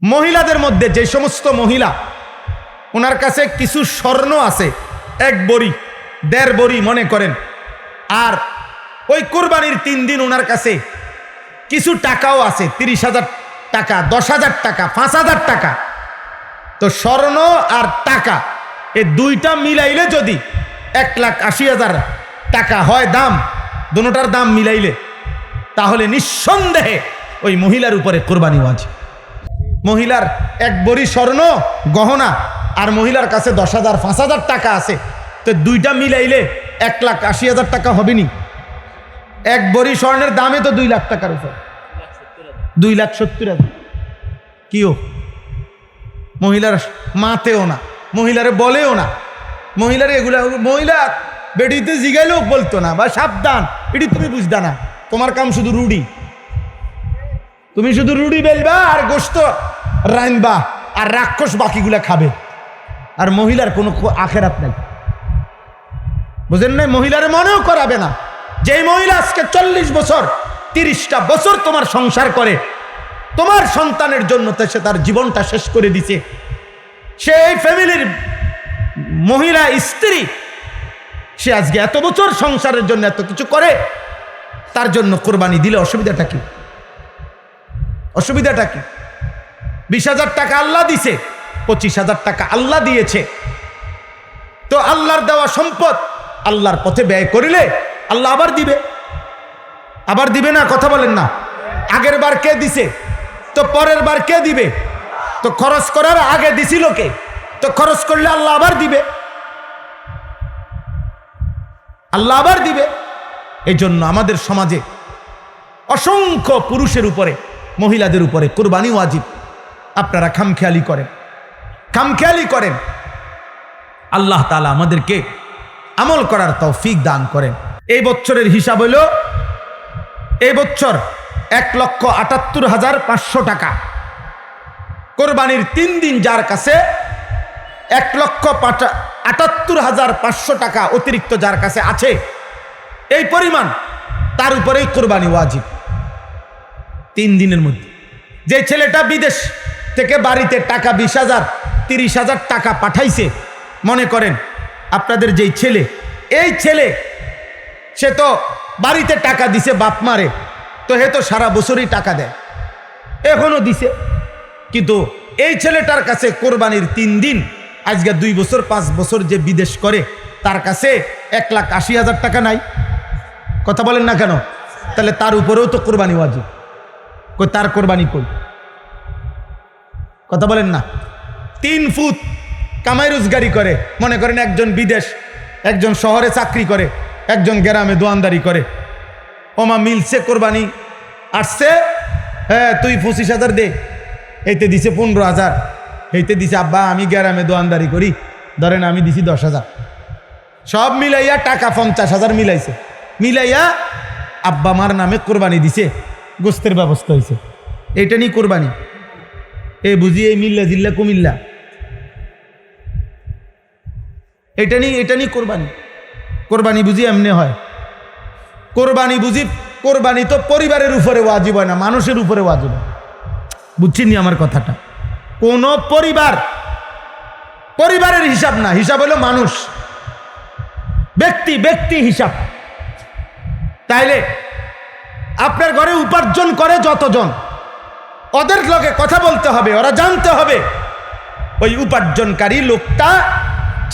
মহিলাদের মধ্যে যে সমস্ত মহিলা ওনার কাছে কিছু স্বর্ণ আছে, 1 বড়ি 1.5 বড়ি মনে করেন, আর ওই কুরবানির 3 দিন ওনার কাছে কিছু টাকাও আছে, 30,000 টাকা, 10,000 টাকা, 5,000 টাকা। তো স্বর্ণ আর টাকা এই দুইটা মিলাইলে যদি 1,80,000 টাকা হয় দাম, দুটোটার দাম মিলাইলে, তাহলে নিঃসন্দেহে ওই মহিলার উপরে কোরবানি ওয়াজিব। মহিলার 1 বড়ি স্বর্ণ গহনা আর মহিলার কাছে 10,000 5,000 টাকা আছে, তো দুইটা মিলাইলে 1,80,000 টাকা হবে নি? 1 বড়ি স্বর্ণের দামে তো 2 লাখ টাকার উপর, 2,70,000। কিও মহিলার মাতেও না, মহিলারে বলেও না, মহিলারে এগুলা, মহিলা বেডিতে জিগাইলেও বলতো না, বা সাবধান, এটি তুমি বুঝদা না, তোমার কাম শুধু রুডি, তুমি শুধু রুডি বেলবা আর গোস্ত রাইনবা আর রাক্ষস বাকিগুলা খাবে, আর মহিলার কোনো আখেরাত নাই। বুঝেন নাই? মহিলার মনেও করাবে না। যেই মহিলা আজকে 40 বছর 30টা বছর তোমার সংসার করে, তোমার সন্তানের জন্য সে তার জীবনটা শেষ করে দিছে, সেই ফ্যামিলির মহিলা স্ত্রী, সে আজকে এত বছর সংসারের জন্য এত কিছু করে, তার জন্য কোরবানি দিলে অসুবিধাটা কি? অসুবিধাটা কি? 20,000 টাকা আল্লাহ দিছে, 25,000 টাকা আল্লাহ দিয়েছে, তো আল্লাহর দেওয়া সম্পদ আল্লাহর পথে ব্যয় করিলে আল্লাহ আবার দিবে। আবার দিবে না? কথা বলেন না। আগের বার কে দিছে, তো পরের বার কে দিবে? তো খরচ করার আগে দিছিল কে? তো খরচ করলে আল্লাহ আবার দিবে, আল্লাহ আবার দিবে। এই জন্য আমাদের সমাজে অসংখ্য পুরুষের উপরে, মহিলাদের উপরে কুরবানি ওয়াজিব। আপনারা খামখেয়ালি করেন, খামখেয়ালি করেন। আল্লাহ তাআলা আমাদেরকে আমল করার তৌফিক দান করেন। এই বছরের হিসাব হইল, এই বছর 1,78,500 টাকা। কোরবানির 3 দিন যার কাছে 1,78,500 টাকা অতিরিক্ত যার কাছে আছে, এই পরিমাণ তার উপরেই কোরবানি ওয়াজিব 3 দিনের মধ্যে। যে ছেলেটা বিদেশ থেকে বাড়িতে টাকা 20,000 30,000 টাকা পাঠাইছে, মনে করেন আপনাদের যেই ছেলে, এই ছেলে সে তো বাড়িতে টাকা দিছে বাপ মারে, তো হে তো সারা বছরই টাকা দেয়, এখনো দিছে, কিন্তু এই ছেলেটার কাছে কোরবানির 3 দিন, আজকে 2 বছর 5 বছর যে বিদেশ করে, তার কাছে 1,80,000 টাকা নাই। কথা বলেন না কেন? তাহলে তার উপরেও তো কোরবানি ওয়াজিব। কই তার কোরবানি কই? কথা বলেন না। 3 ফুট কামাই রোজগারি করে, মনে করেন একজন বিদেশ, একজন শহরে চাকরি করে, একজন গ্রামে দোয়ানদারি করে, ওমা মিলছে কোরবানি আসছে, হ্যাঁ তুই 25,000 দে, এইতে দিছে 15,000, এইতে দিছে আব্বা আমি গ্রামে দোয়ানদারি করি, ধরেন আমি দিছি 10,000, সব মিলাইয়া টাকা 50,000 মিলাইছে, মিলাইয়া আব্বা মার নামে কোরবানি দিছে, গোস্তের ব্যবস্থা হয়েছে, এইটা নিয়ে কোরবানি। এই বুঝি এই মিল্লা জিল্লা কুমিল্লা, এটা নিয়ে কোরবানি। কোরবানি বুঝি এমনি হয়? কোরবানি বুঝি, কোরবানি তো পরিবারের উপরে ওয়াজিব হয় না, মানুষের উপরে ওয়াজিব হয়। বুঝছিনি আমার কথাটা? কোন পরিবারের হিসাব না, হিসাব হলো মানুষ, ব্যক্তি হিসাব। তাইলে আপনার ঘরে উপার্জন করে যতজন, ওদের লগে কথা বলতে হবে, ওরা জানতে হবে ওই উপার্জনকারী লোকটা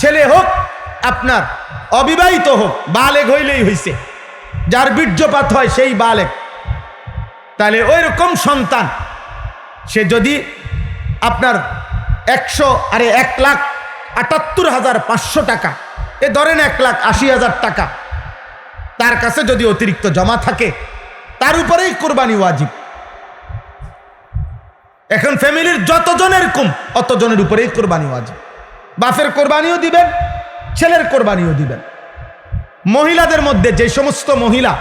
ছেলে হোক আপনার অবিবাহিত হোক, বালেগ হইলেই হইছে, যার বীর্যপাত হয় সেই বালেগ। তাহলে ওই রকম সন্তান সে যদি আপনার 1,78,500 টাকা, এ ধরেন 1,80,000 টাকা তার কাছে যদি অতিরিক্ত জমা থাকে, তার উপরেই কোরবানি ওয়াজিব। এখন ফ্যামিলির যতজনের কম অতজনের উপরেই কোরবানি ওয়াজিব। বাপের কোরবানিও দিবেন, ছেলের কোরবানিও দিবেন। মহিলাদের মধ্যে যে সমস্ত মহিলা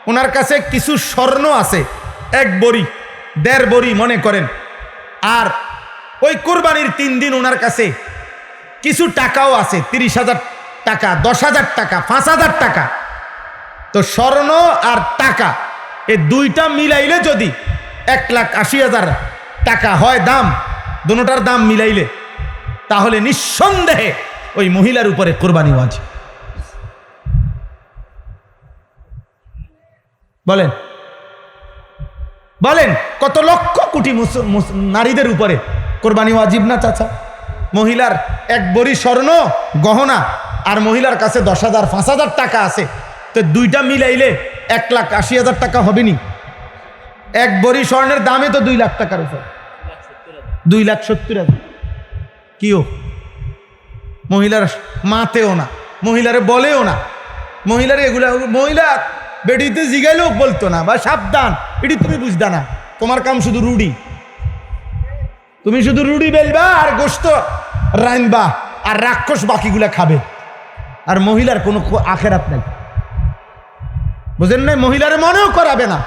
ওনার কাছে কিছু স্বর্ণ আছে, 1 বড়ি 1.5 বড়ি মনে করেন, আর ওই কোরবানির 3 দিন ওনার কাছে কিছু টাকাও আছে, 30,000 টাকা, 10,000 টাকা, 5,000 টাকা। তো স্বর্ণ আর টাকা এই দুইটা মিলাইলে যদি 1,80,000 টাকা হয় দাম, দুটোটার দাম মিলাইলে তাহলে নিঃসন্দেহে ওই মহিলার উপরে কোরবানি ওয়াজিব। বলেন বলেন কত লক্ষ কোটি নারীদের উপরে কোরবানি ওয়াজিব না চাচা? মহিলার এক বড়ি স্বর্ণ গহনা আর মহিলার কাছে 10,000 5,000 টাকা আছে, তো দুইটা মিলাইলে 1,80,000 টাকা হবে নি? এক বড়ি স্বর্ণের দামে তো 2 লাখ টাকার উপর, 2,70,000। কিও মহিলার মাতেও না, মহিলারে বলেও না, মহিলার এগুলা মহিলা বেডিতে জিগাইলেও বলতো না, বা সাবধান এটি তুমি বুঝদা না, তোমার কাম শুধু রুডি, তুমি শুধু রুডি বেলবা আর গোস্ত রাইনবা আর রাক্ষস বাকিগুলা খাবে, আর মহিলার কোনো আখেরাত নাই। বুঝেন নাই? মহিলার মনেও করাবে না।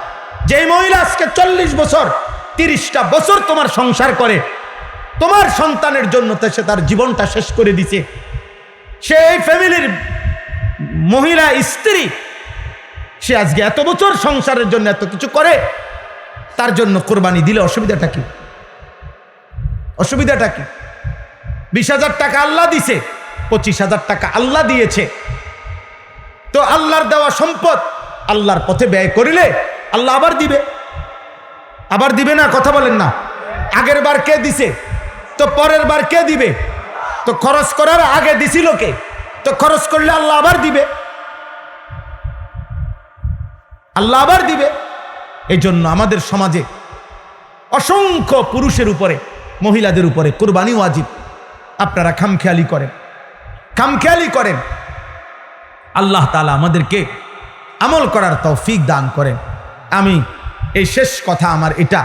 যেই মহিলা আজকে 40 বছর 30টা বছর তোমার সংসার করে, তোমার সন্তানের জন্য সে তার জীবনটা শেষ করে দিছে, সে এই ফ্যামিলির মহিলা স্ত্রী, সে আজকে এত বছর সংসারের জন্য এত কিছু করে, তার জন্য কোরবানি দিলে অসুবিধাটা কি? অসুবিধাটা কি? 20,000 টাকা আল্লাহ দিছে, 25,000 টাকা আল্লাহ দিয়েছে, তো আল্লাহর দেওয়া সম্পদ আল্লাহর পথে ব্যয় করিলে আল্লাহ আবার দিবে। আবার দিবে না? কথা বলেন না। আগের বার কে দিছে, তো পরের বার কে দিবে? তো খরচ করার আগে দিছিল কে? তো খরচ করলে আল্লাহ আবার দিবে, আল্লাহ আবার দিবে। এই জন্য আমাদের সমাজে অসংখ্য পুরুষের উপরে মহিলাদের উপরে কুরবানি ওয়াজিব। আপনারা খামখেয়ালি করেন, খামখেয়ালি করেন। আল্লাহ তাআলা আমাদেরকে আমল করার তৌফিক দান করেন। আমি এই শেষ কথা আমার এটা,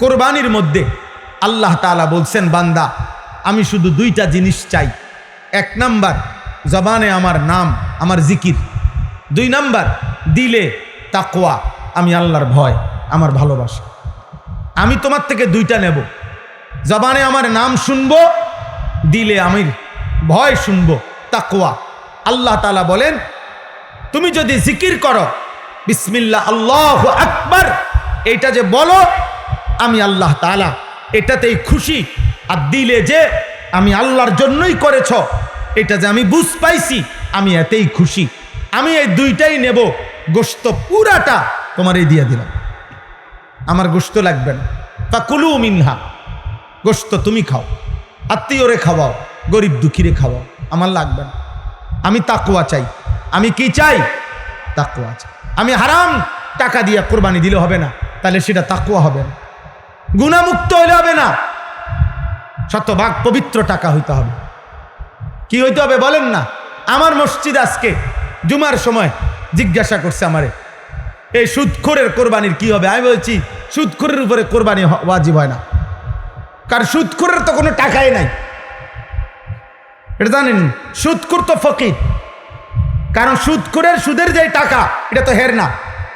কোরবানির মধ্যে আল্লাহ তাআলা বলছেন, বান্দা আমি শুধু 2টা জিনিস চাই। 1 নাম্বার জবানে আমার নাম, আমার জিকির। 2 নাম্বার দিলে তাকওয়া, আমি আল্লাহর ভয়, আমার ভালোবাসা। আমি তোমার থেকে 2টা নেব, জবানে আমার নাম শুনবো, দিলে আমি ভয় শুনবো, তাকওয়া। আল্লাহ তাআলা বলেন, তুমি যদি জিকির করো বিসমিল্লাহ আল্লাহু আকবার, এইটা যে বলো, আমি আল্লাহ তাআলা এটাতেই খুশি। আর দিলে যে আমি আল্লাহর জন্যই করেছ, এটা যে আমি বুঝ পাইছি, আমি এতেই খুশি। আমি এই 2টাই নেব, গোশত পুরাটা তোমারই দিয়ে দিলাম, আমার গোশত লাগবে না। ফাকুলু মিনহা, গোশত তুমি খাও, আত্মীয়রে খাওয়াও, গরিব দুঃখীরে খাওয়াও, আমার লাগবে না। আমি তাকওয়া চাই। আমি কি চাই? তাকওয়া চাই। আমি হারাম টাকা দিয়ে কোরবানি দিলে হবে না, তাহলে সেটা তাকওয়া হবে না। গুনাহমুক্ত হইলে হবে না, শতভাগ পবিত্র টাকা হইতে হবে। কি হইতে হবে বলেন না? আমার মসজিদ আজকে জুমার সময় জিজ্ঞাসা করছে আমারে, এই সুদখোরের কোরবানির কি হবে? আমি বলছি সুদখোরের উপরে কোরবানি ওয়াজিব হয় না, কারণ সুদখোরের তো কোনো টাকাই নাই। এটা জানেন? সুদখোর তো ফকির, কারণ সুদখোরের সুদের যে টাকা, এটা তো হের না,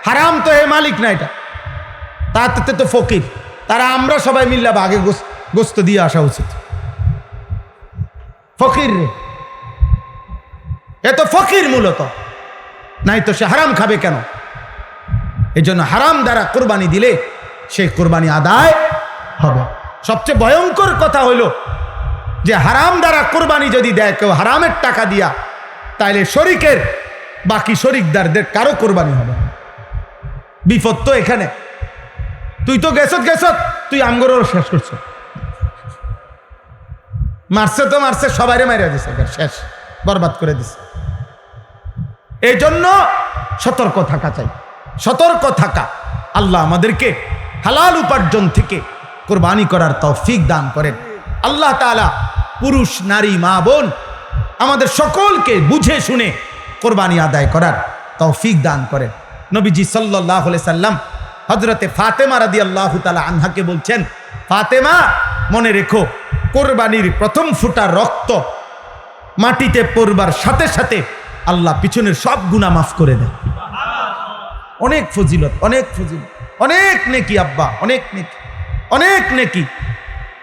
হারাম তো হে মালিক না, এটা তাতে তো ফকির। তারা আমরা সবাই মিললে আগে গোস্ত দিয়ে আসা উচিত। ফকির রে, এ তো ফকির মূলত, নাই তো সে হারাম খাবে কেন? এই জন্য হারাম দ্বারা কোরবানি দিলে সেই কোরবানি আদায় হবে। সবচেয়ে ভয়ঙ্কর কথা হইল যে হারাম দ্বারা কোরবানি যদি দেয় কেউ হারামের টাকা দিয়া, তাইলে শরিকের বাকি শরিকদারদের কারো কোরবানি হবে। বিপদ তো এখানে। তুই তো গেছত, তুই আমগরও শেষ করছ, মারছে তো মারছে, সবাইরে মারিয়া দিছে, শেষ, বরবাদ করে দিছে। এই জন্য সতর্ক থাকা চাই, সতর্ক থাকা। আল্লাহ আমাদেরকে হালাল উপার্জন থেকে কোরবানি করার তৌফিক দান করেন। আল্লাহ তাআলা পুরুষ নারী মা বোন আমাদের সকলকে বুঝে শুনে কোরবানি আদায় করার তৌফিক দান করেন। নবীজি সাল্লাল্লাহু আলাইহি সাল্লাম হযরতে ফাতেমা রাদিয়াল্লাহু তাআলা আনহাকে বলছেন, ফাতেমা মনে রেখো, কোরবানির প্রথম ফোঁটা রক্ত মাটিতে পড়বার সাথে সাথে আল্লাহ পিছনের সব গুনাহ মাফ করে দেয়। অনেক ফজিলত, অনেক ফজিলত, অনেক নেকি আব্বা, অনেক নেকি, অনেক নেকি।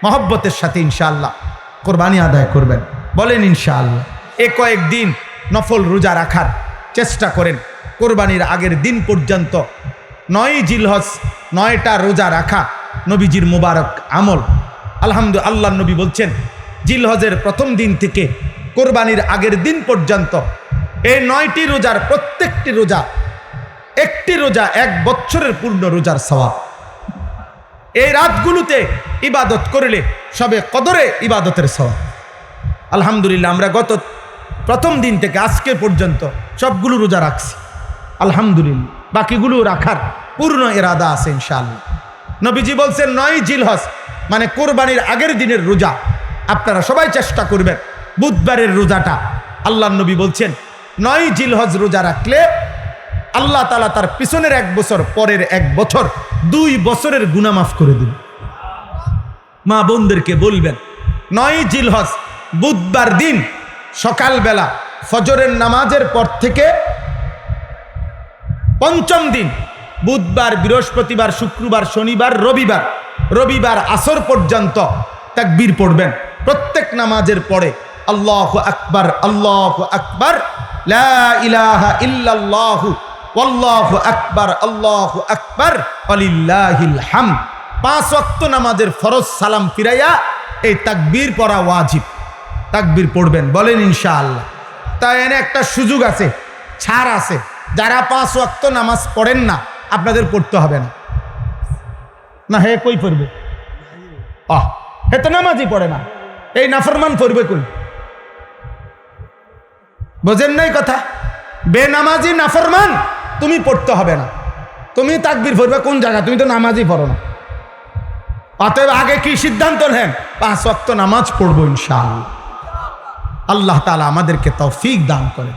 মহব্বতের সাথে ইনশাআল্লাহ কোরবানি আদায় করবেন। বলেন ইনশাআল্লাহ। কয়েকদিন নফল রোজা রাখার চেষ্টা করেন। কোরবানির আগের দিন পর্যন্ত 9 জিলহজ 9টা রোজা রাখা নবীজির মুবারক আমল। আলহামদুলিল্লাহ, আল্লাহ নবী বলছেন জিলহজের প্রথম দিন থেকে কোরবানির আগের দিন পর্যন্ত এই 9টি রোজার প্রত্যেকটি রোজা, একটি রোজা 1 বছরের পূর্ণ রোজার সওয়াব। এই রাতগুলোতে ইবাদত করলে সবে কদরে ইবাদতের সওয়াব। আলহামদুলিল্লাহ, আমরা গত প্রথম দিন থেকে আজকে পর্যন্ত সবগুলো রোজা রাখছি আলহামদুলিল্লাহ। বাকিগুলো রাখার পূর্ণ ইরাদা আছে ইনশাআল্লাহ। নবীজি বলছেন 9 জিলহজ মানে কোরবানির আগের দিনের রোজা আপনারা সবাই চেষ্টা করবেন। বুধবারের রোজাটা আল্লাহ নবী বলছেন 9 জিলহজ রোজা রাখলে আল্লাহ তাআলা তার পিছনের 1 বছর, পরের 1 বছর, 2 বছরের গুনাহ মাফ করে দিন। মা বোনদেরকে বলবেন 9 জিলহজ বুধবার দিন সকালবেলা ফজরের নামাজের পর থেকে 5ম দিন বুধবার, বৃহস্পতিবার, শুক্রবার, শনিবার, রবিবার আসর পর্যন্ত তাকবীর পড়বেন। প্রত্যেক নামাজের পরে আল্লাহু আকবার, আল্লাহু আকবার, লা ইলাহা ইল্লাল্লাহু ওয়াল্লাহু আকবার, আল্লাহু আকবার, ওয়ালিল্লাহিল হামদ। 5 ওয়াক্ত নামাজের ফরজ সালাম ফিরাইয়া এই তাকবীর পড়া ওয়াজিব। তাকবীর পড়বেন, বলেন ইনশাআল্লাহ। তাই এনে একটা সুযোগ আছে, ছাড় আছে। যারা 5 ওয়াক্ত নামাজ পড়েন না আপনাদের পড়তে হবে না। না হে কই পড়বে? হে তো নামাজই পড়ে না, এই নাফরমান পড়বে কই? বোঝেন নাই কথা? বেনামাজি নাফরমান তুমি পড়তে হবে না। তুমি তাকবীর পড়বে কোন জায়গা? তুমি তো নামাজই পড়ো না। অতএব আগে কি সিদ্ধান্ত নেন? 5 ওয়াক্ত নামাজ পড়বো ইনশাআল্লাহ। আল্লাহ তাআলা আমাদেরকে তৌফিক দান করেন।